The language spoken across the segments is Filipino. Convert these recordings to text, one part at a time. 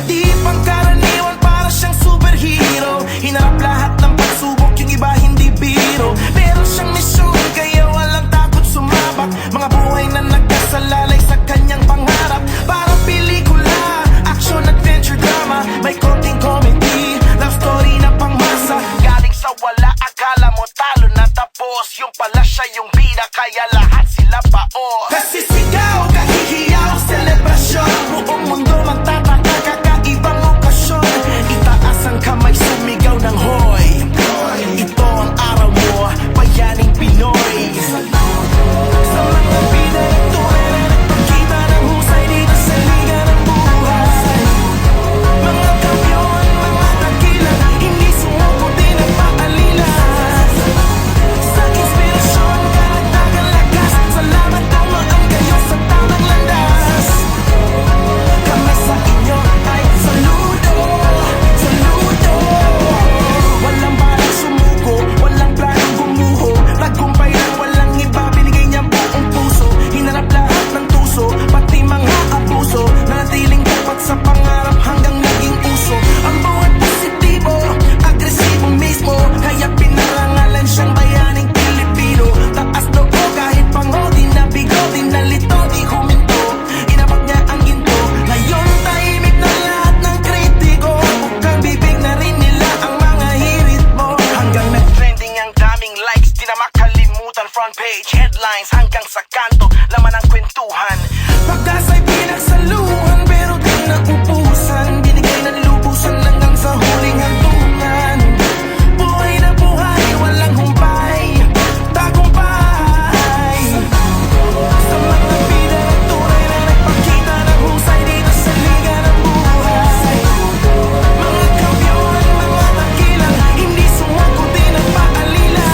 Di pangkaraniwan, para siyang superhero. Hinarap lahat ng pagsubok, yung iba hindi biro. Meron siyang misyon, kaya walang takot sumabak. Mga buhay na nagkasalalay sa kanyang pangarap. Parang pelikula, action, adventure, drama. May konting comedy, love story na pangmasa. Galing sa wala, akala mo talo na tapos. Yung pala siya yung bida, kaya lahat sila paos. Kasi sigaw, kahihiyaw, selebrasyon. Buong mundo magtataka, kakaibang okasyon. Itaas ang kamay, sumigaw ng hoy. Ito ang araw mo, bayaning Pinoy. Sa mga bida, ito ay nagpakita ng husay dito sa liga ng buhay. Mga kampiyon, mga dakilan, hindi sumuko, di nagpaalila. Sa inspirasyon, karagdagang lakas. Salamat, dumaan kayo sa tamang landas. Kami sa inyo ay saludo, saludo. Walang balang sumuko, walang planong gumuho. Tagumpay lang, walang iba, binigay niya buong puso. Hinarap lahat ng tuso, pati mga abuso. Nanatiling tapat sa pangarap hanggang naging uso. Ang buhay positibo, agresibo mismo. Kaya pinarangalan siyang bayaning Pilipino. Taas loob kahit pango, di nabigo, di nalito, di huminto. Inabot niya ang ginto. Ngayon tahimik na lahat ng kritiko. Bukang bibig na rin nila ang mga hirit mo. Hanggang nag-trending ang daming likes, di na makalimutan. Front page, headlines, hanggang sa kanto, laman ang kwentuhan. Pagkasa'y pinagsaluhan, pero di naubusan. Binigay ng lubusan hanggang sa huling hantungan. Buhay na buhay, walang humpay, tagumpay. Sa mga bida na tunay na nagpakita ng husay dito sa liga ng buhay. Mga kampiyon, mga dakilan, hindi sumuko, di nagpaalila.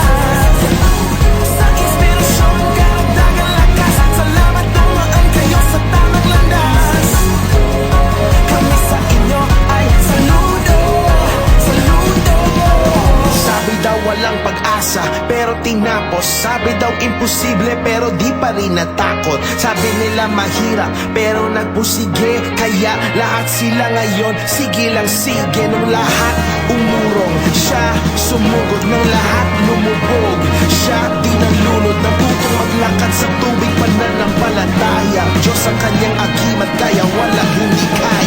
Sa inspirasyon, karagdagang lakas. Salamat, dumaan kayo sa tamang landas. Kami sa inyo ay saludo, saludo. Sabi daw walang pag-asa, pero tinapos. Sabi daw imposible, pero di pa rin natakot. Sabi nila mahirap, pero nagpusige. Kaya lahat sila ngayon, sige lang sige. Nung lahat umurong, siya sumugod. Nung lahat lumubog, siya di nalunod. Natutong maglakad sa tubig, pananampalataya. Diyos ang kanyang agimat, kaya walang hindi kaya.